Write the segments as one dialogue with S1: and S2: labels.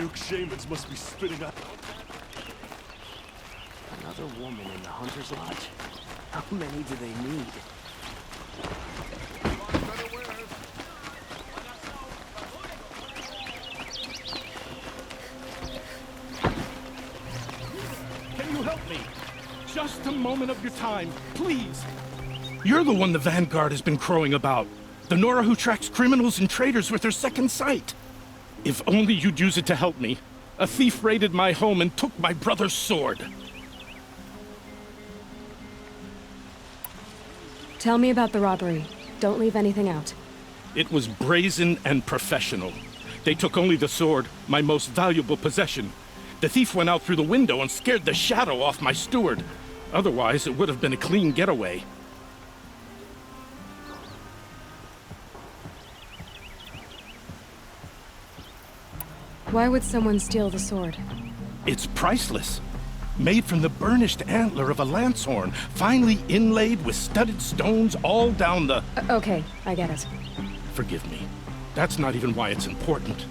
S1: Nuke shamans must be spitting out.
S2: Another woman in the Hunter's Lodge. How many do they need?
S3: Can you help me? Just a moment of your time, please. You're the one the Vanguard has been crowing about. The Nora who tracks criminals and traitors with her second sight. If only you'd use it to help me. A thief raided my home and took my brother's sword.
S4: Tell me about the robbery. Don't leave anything out.
S3: It was brazen and professional. They took only the sword, my most valuable possession. The thief went out through the window and scared the shadow off my steward. Otherwise, it would have been a clean getaway.
S4: Why would someone steal the sword?
S3: It's priceless. Made from the burnished antler of a lancehorn, finely inlaid with studded stones all down the...
S4: Okay, I get it.
S3: Forgive me. That's not even why it's important.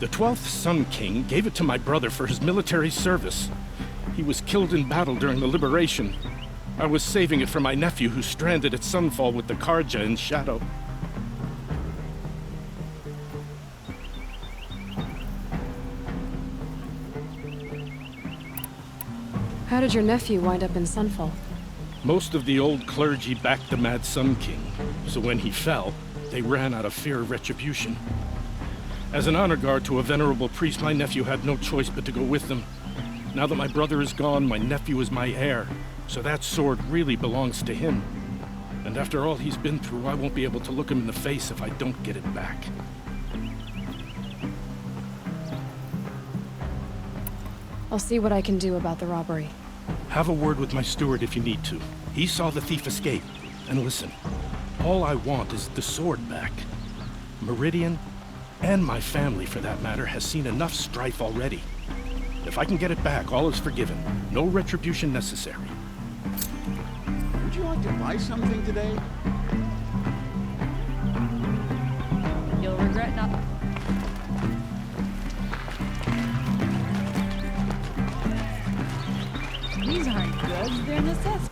S3: The 12th Sun King gave it to my brother for his military service. He was killed in battle during the Liberation. I was saving it for my nephew who's stranded at Sunfall with the Karja in Shadow.
S4: How did your nephew wind up in Sunfall?
S3: Most of the old clergy backed the Mad Sun King, so when he fell, they ran out of fear of retribution. As an honor guard to a venerable priest, my nephew had no choice but to go with them. Now that my brother is gone, my nephew is my heir, so that sword really belongs to him. And after all he's been through, I won't be able to look him in the face if I don't get it back.
S4: I'll see what I can do about the robbery.
S3: Have a word with my steward if you need to. He saw the thief escape. And listen, all I want is the sword back. Meridian, and my family for that matter, has seen enough strife already. If I can get it back, all is forgiven. No retribution necessary.
S5: Would you like to buy something today?
S6: You'll regret not... These aren't goods, they're necessities.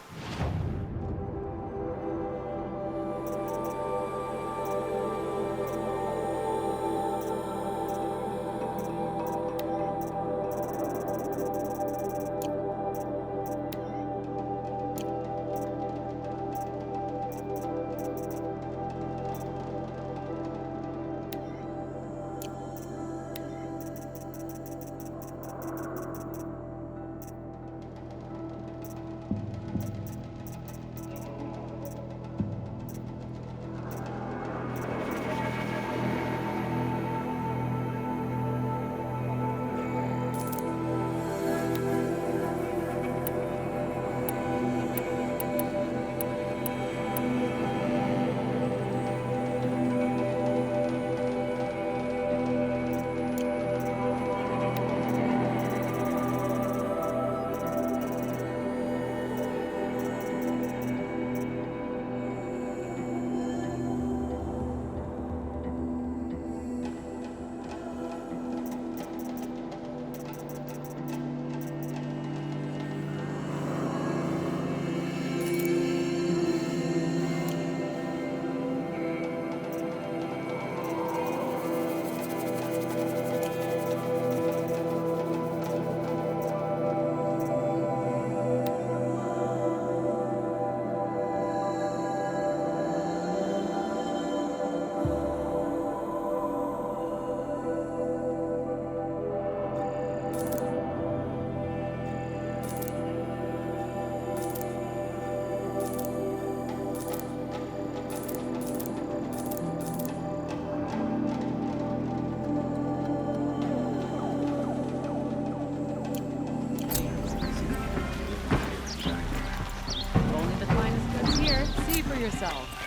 S6: yourself.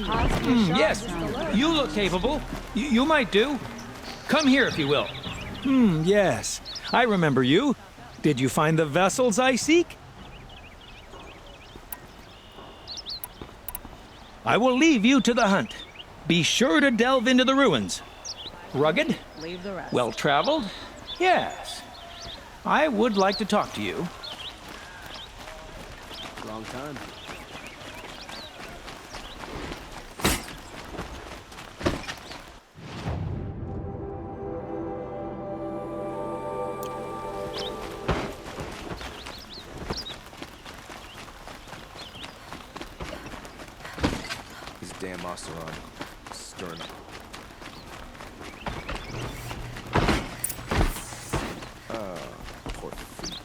S6: Cost you a shot
S7: Yes,
S6: just to look.
S7: you look capable. You might do. Come here, if you will. Yes. I remember you. Did you find the vessels I seek? I will leave you to the hunt. Be sure to delve into the ruins. Rugged?
S6: Leave the rest.
S7: Well-traveled? Yes. I would like to talk to you.
S2: Wrong time.
S1: These damn Oseram stirring up. Poor feet.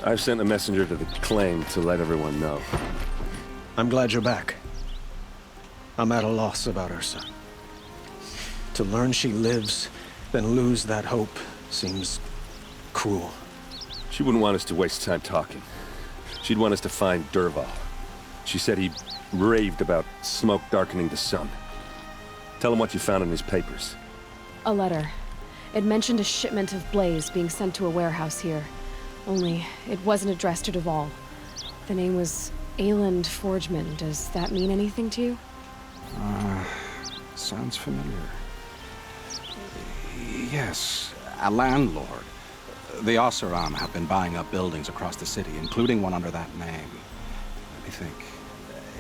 S8: I've sent a messenger to the claim to let everyone know.
S9: I'm glad you're back. I'm at a loss about Ursa. To learn she lives, then lose that hope seems cruel.
S8: She wouldn't want us to waste time talking. She'd want us to find Dervahl. She said he raved about smoke darkening the sun. Tell him what you found in his papers.
S4: A letter. It mentioned a shipment of Blaze being sent to a warehouse here. Only, it wasn't addressed to Dervahl. The name was Ayland Forgeman. Does that mean anything to you?
S5: Sounds familiar. Yes, a landlord. The Oseram have been buying up buildings across the city, including one under that name. Let me think.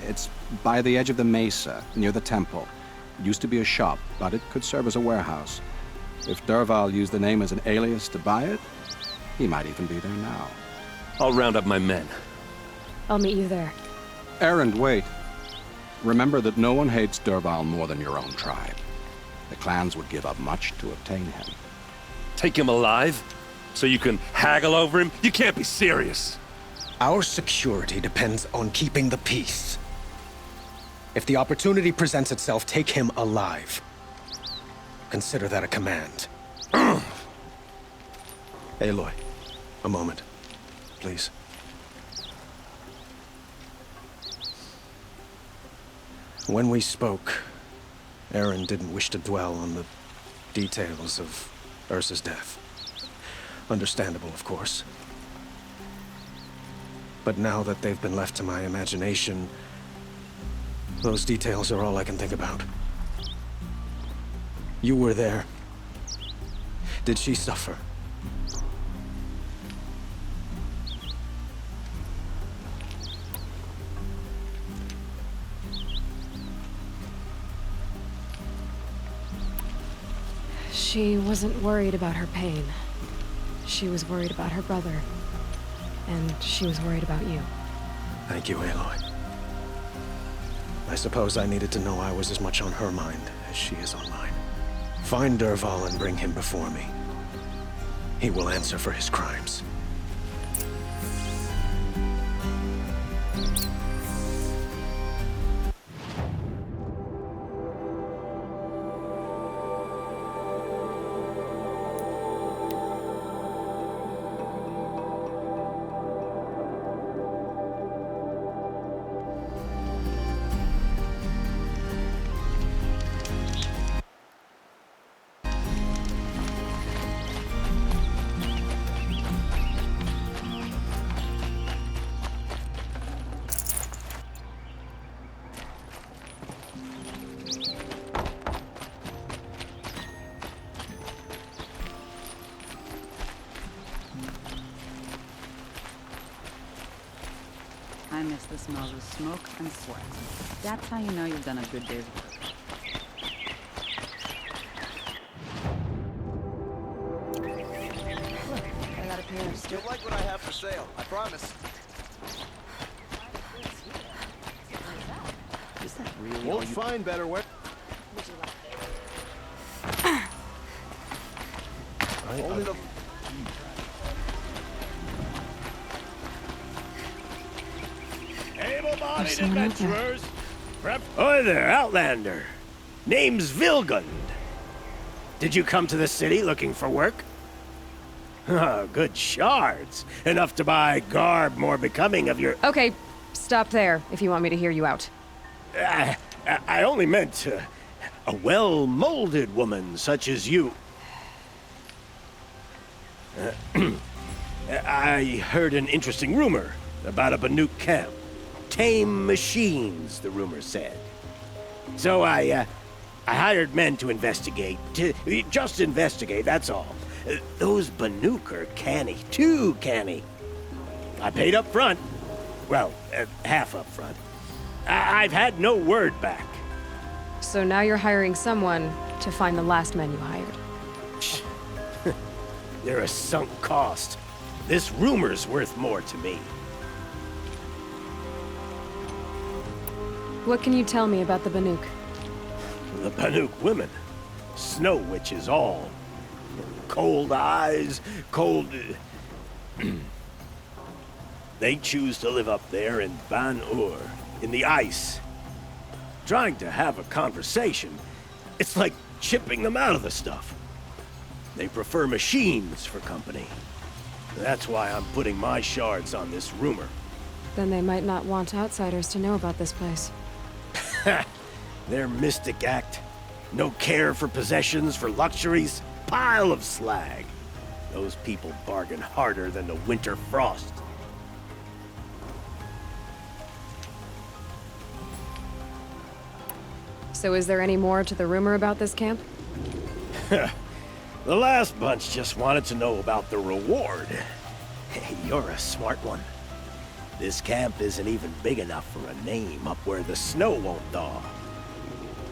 S5: It's by the edge of the mesa, near the temple. It used to be a shop, but it could serve as a warehouse. If Dervahl used the name as an alias to buy it, he might even be there now.
S8: I'll round up my men.
S4: I'll meet you there.
S5: Erend, wait. Remember that no one hates Dervahl more than your own tribe. The clans would give up much to obtain him.
S8: Take him alive? So you can haggle over him? You can't be serious.
S9: Our security depends on keeping the peace. If the opportunity presents itself, take him alive. Consider that a command. Aloy, a moment, please. When we spoke, Erend didn't wish to dwell on the details of Ursa's death. Understandable, of course. But now that they've been left to my imagination, those details are all I can think about. You were there. Did she suffer?
S4: She wasn't worried about her pain. She was worried about her brother. And she was worried about you.
S9: Thank you, Aloy. I suppose I needed to know I was as much on her mind as she is on mine. Find Dervahl and bring him before me. he will answer for his crimes.
S6: I miss the smells of smoke and sweat. That's how you know you've done a good day's work.
S4: I got a pair of
S1: You'll like what I have for sale, I promise.
S2: Is that really all
S1: Won't
S2: you...
S1: find better work. Only the...
S2: Able-bodied adventurers! Oi there, Outlander. Name's Vilgund. Did you come to the city looking for work? Oh, good shards. Enough to buy garb more becoming of your...
S4: Okay, stop there if you want me to hear you out.
S2: I only meant a well-molded woman such as you. I heard an interesting rumor about a Banuk camp. Tame machines, the rumor said. So I hired men to investigate. Just investigate, that's all. Those Banuk are canny, too canny. I paid up front. Well, half up front. I've had no word back.
S4: So now you're hiring someone to find the last men you hired.
S2: They're a sunk cost. This rumor's worth more to me.
S4: What can you tell me about the Banuk?
S2: The Banuk women. Snow witches all. Cold eyes, cold... They choose to live up there in Ban-Ur, in the ice. Trying to have a conversation, it's like chipping them out of the stuff. They prefer machines for company. That's why I'm putting my shards on this rumor.
S4: Then they might not want outsiders to know about this place.
S2: Their mystic act. No care for possessions, for luxuries. Pile of slag. Those people bargain harder than the winter frost.
S4: So is there any more to the rumor about this camp?
S2: The last bunch just wanted to know about the reward. Hey, you're a smart one. This camp isn't even big enough for a name up where the snow won't thaw.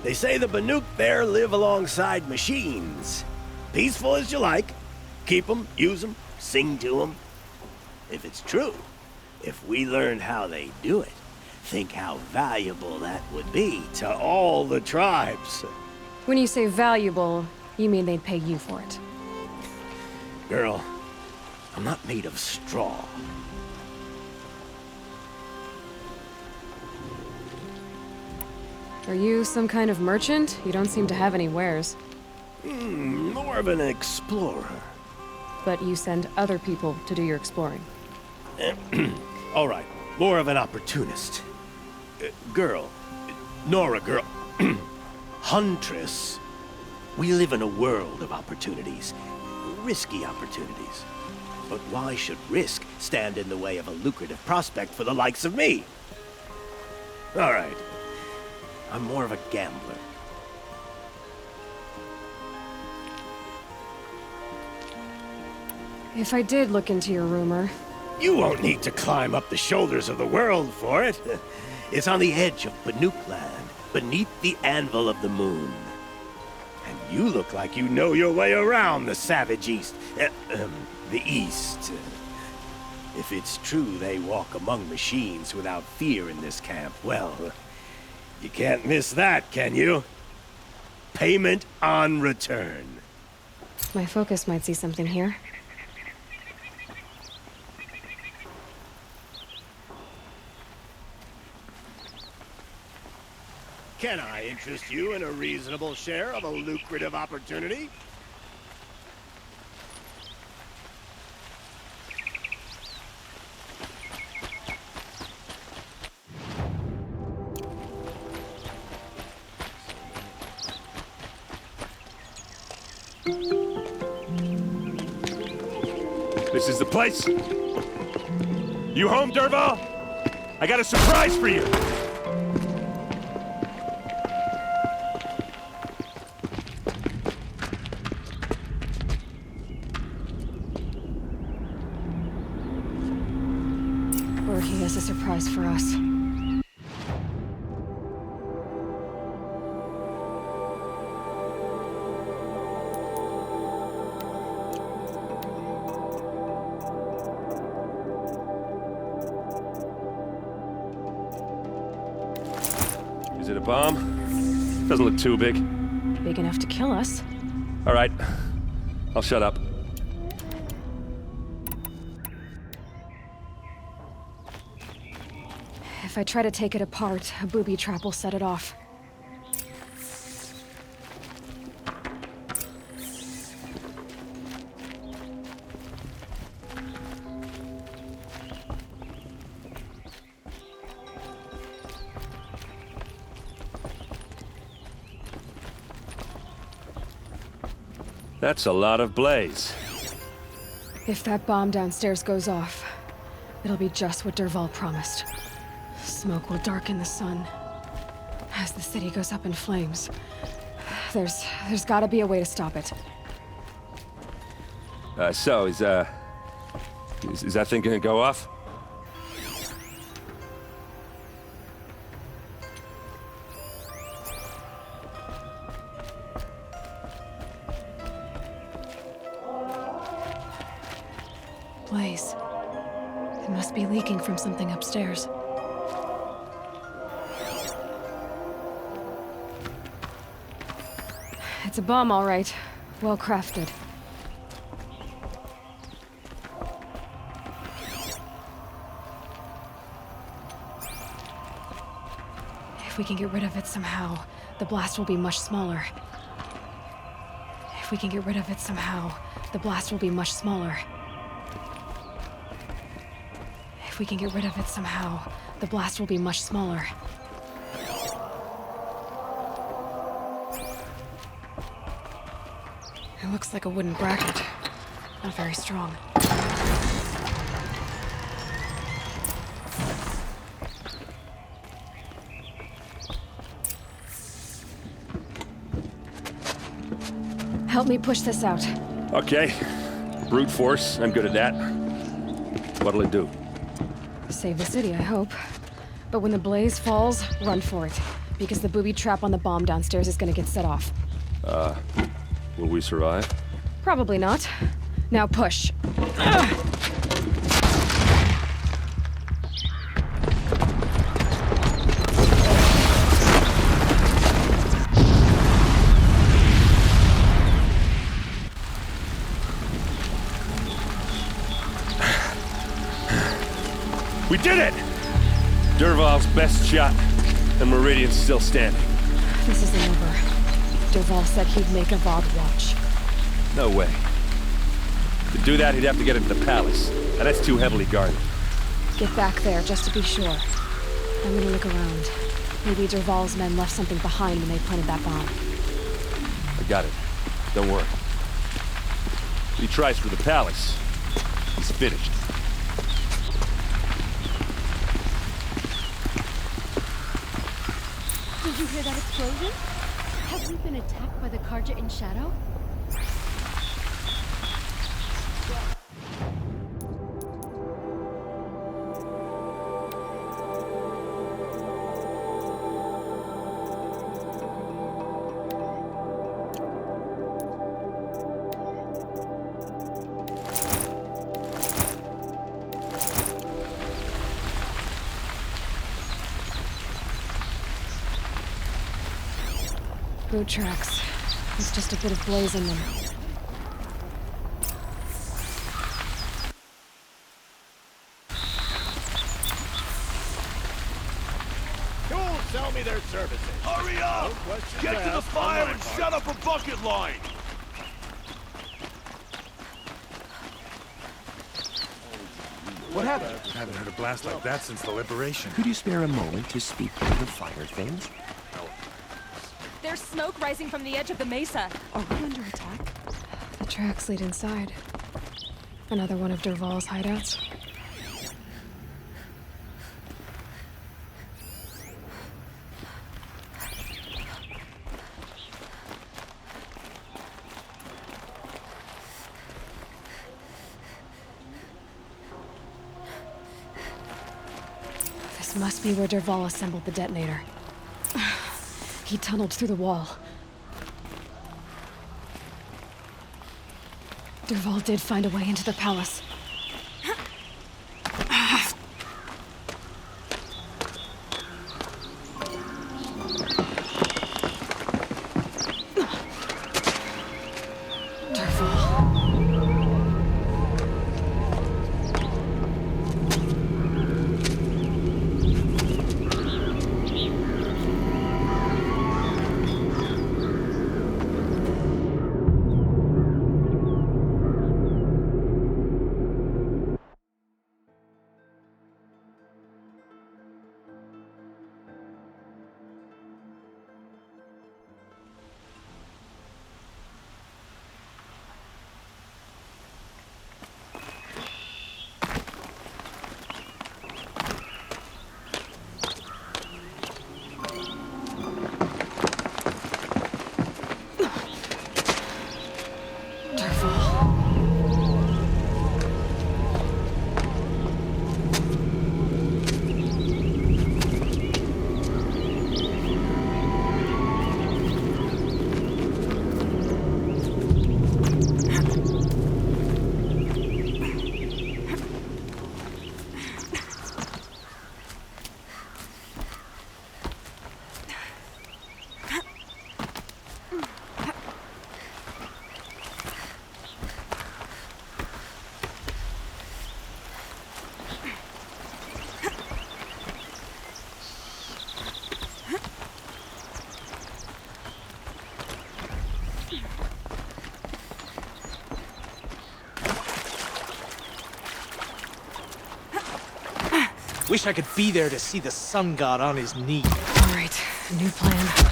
S2: They say the Banuk there live alongside machines. Peaceful as you like. Keep them, use them, sing to them. If it's true, if we learned how they do it, think how valuable that would be to all the tribes.
S4: When you say valuable, you mean they'd pay you for it.
S2: Girl, I'm not made of straw.
S4: Are you some kind of merchant? You don't seem to have any wares.
S2: More of an explorer.
S4: But you send other people to do your exploring.
S2: All right, more of an opportunist. Girl, Nora girl, Huntress. We live in a world of opportunities, risky opportunities. But why should risk stand in the way of a lucrative prospect for the likes of me? All right, I'm more of a gambler.
S4: If I did look into your rumor...
S2: You won't need to climb up the shoulders of the world for it. It's on the edge of Banuk land, beneath the anvil of the moon. And you look like you know your way around the savage east. The east. If it's true they walk among machines without fear in this camp, well, you can't miss that, can you? Payment on return.
S4: My focus might see something here.
S2: Can I interest you in a reasonable share of a lucrative opportunity?
S8: This is the place? You home, Dervahl? I got a surprise for you!
S4: Or he has a surprise for us.
S8: Is it a bomb? Doesn't look too big.
S4: Big enough to kill us.
S8: All right. I'll shut up.
S4: If I try to take it apart, a booby trap will set it off.
S8: That's a lot of blaze.
S4: If that bomb downstairs goes off, it'll be just what Dervahl promised. Smoke will darken the sun as the city goes up in flames. There's gotta be a way to stop it.
S8: So, is that thing gonna go off?
S4: Blaze. It must be leaking from something upstairs. It's a bomb, all right. Well crafted. If we can get rid of it somehow, the blast will be much smaller. If we can get rid of it somehow, the blast will be much smaller. If we can get rid of it somehow, the blast will be much smaller. It looks like a wooden bracket. Not very strong. Help me push this out.
S8: Okay. Brute force, I'm good at that. What'll it do?
S4: Save the city, I hope. But when the blaze falls, run for it. Because the booby trap on the bomb downstairs is gonna get set off.
S8: Will we survive?
S4: Probably not. Now push.
S8: We did it! Dervahl's best shot, and Meridian's still standing.
S4: This isn't over. Dervahl said he'd make a Vought watch.
S8: No way. To do that, he'd have to get into the palace, and that's too heavily guarded.
S4: Get back there, just to be sure. I'm gonna look around. Maybe Dervahl's men left something behind when they planted that bomb.
S8: I got it. Don't worry. If he tries for the palace, he's finished.
S10: Did you hear that explosion? Have we been attacked by the Carja in shadow?
S4: Boot tracks. There's just a bit of blaze in them.
S2: You'll sell me their services.
S11: Hurry up! Get to the fire and shut up a bucket line!
S12: What happened? Haven't heard a blast like that since the liberation.
S13: Could you spare a moment to speak to the fire things?
S14: There's smoke rising from the edge of the mesa.
S4: Are we under attack? The tracks lead inside. Another one of Dervahl's hideouts. This must be where Dervahl assembled the detonator. He tunneled through the wall. Dervahl did find a way into the palace.
S15: Wish I could be there to see the sun god on his knee.
S4: All right, new plan.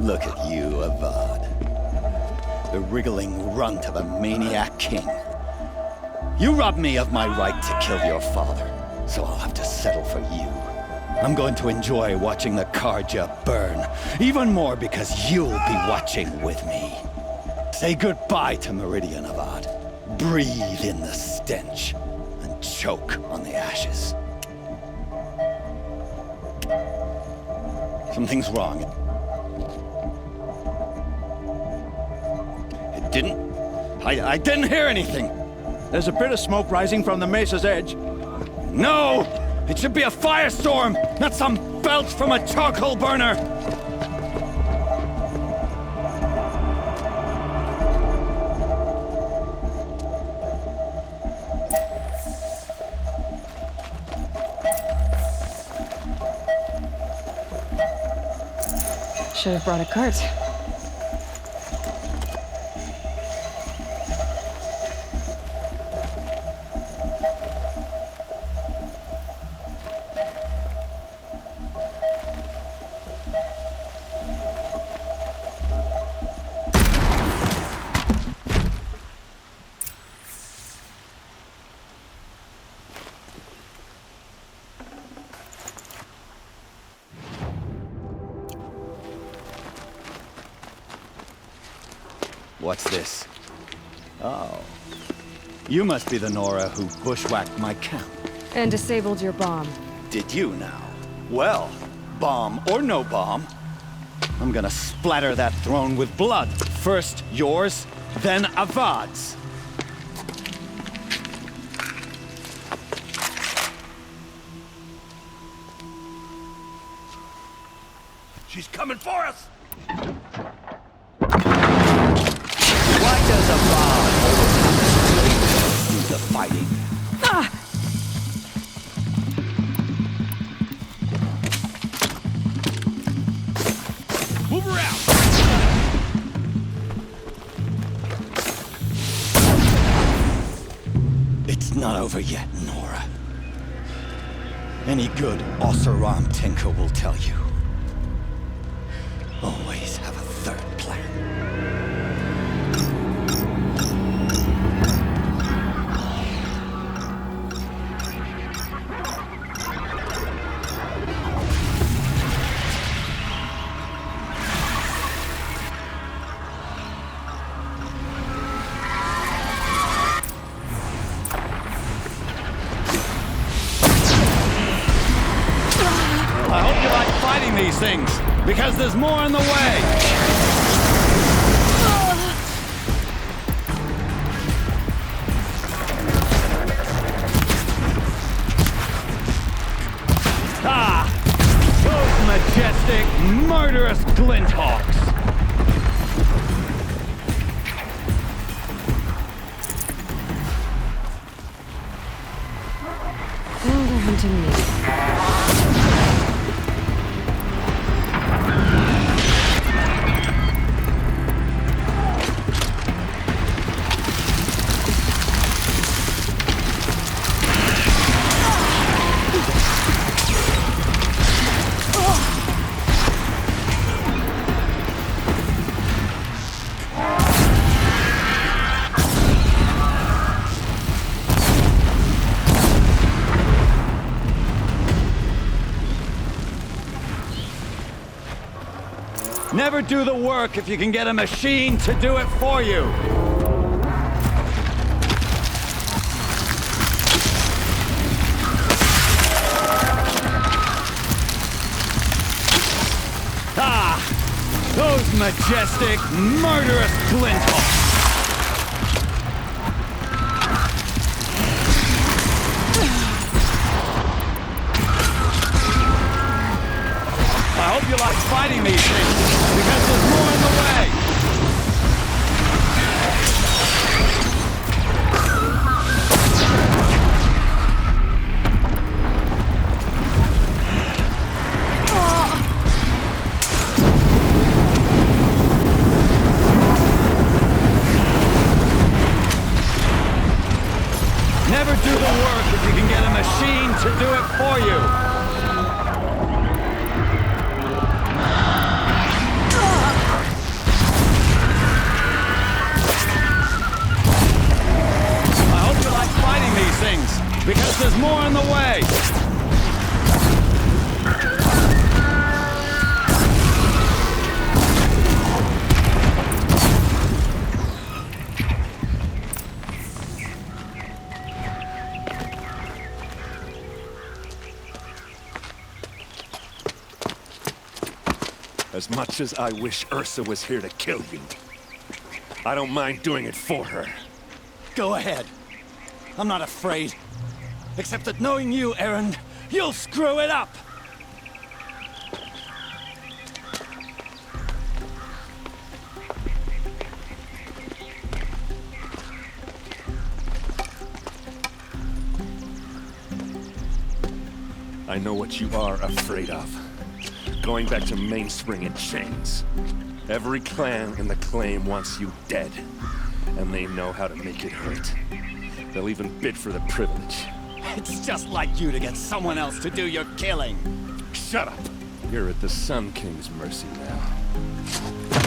S2: Look at you, Avad. The wriggling runt of a maniac king. You robbed me of my right to kill your father, so I'll have to settle for you. I'm going to enjoy watching the Carja burn, even more because you'll be watching with me. Say goodbye to Meridian, Avad. Breathe in the stench, and choke on the ashes. Something's wrong. I didn't hear anything.
S9: There's a bit of smoke rising from the mesa's edge.
S2: No! It should be a firestorm, not some belch from a charcoal burner!
S4: Should have brought a cart.
S2: What's this? Oh.
S16: You must be the Nora who bushwhacked my camp.
S4: And disabled your bomb.
S16: Did you now? Well, bomb or no bomb, I'm gonna splatter that throne with blood. First yours, then Avad's.
S11: She's coming for us!
S16: Why does Avad always have to do the fighting?
S4: Ah!
S11: Move her out!
S16: It's not over yet, Nora. Any good Oseram tinker will tell you. Always have a third plan. I hope you like fighting these things, because there's more in the way! Ah! Those majestic, murderous Glinthawks!
S4: Oh, they're hunting me.
S16: Never do the work if you can get a machine to do it for you. Ah! Those majestic, murderous Glinthawks! I hope you like fighting these things, because there's more in the way! Never do the work if you can get a machine to do it for you! Things, because there's more in the way.
S8: As much as I wish Ursa was here to kill you, I don't mind doing it for her.
S16: Go ahead. I'm not afraid. Except that knowing you, Erend, you'll screw it up!
S8: I know what you are afraid of. Going back to Mainspring in chains. Every clan in the Claim wants you dead. And they know how to make it hurt. They'll even bid for the privilege.
S16: It's just like you to get someone else to do your killing.
S8: Shut up! You're at the Sun King's mercy now.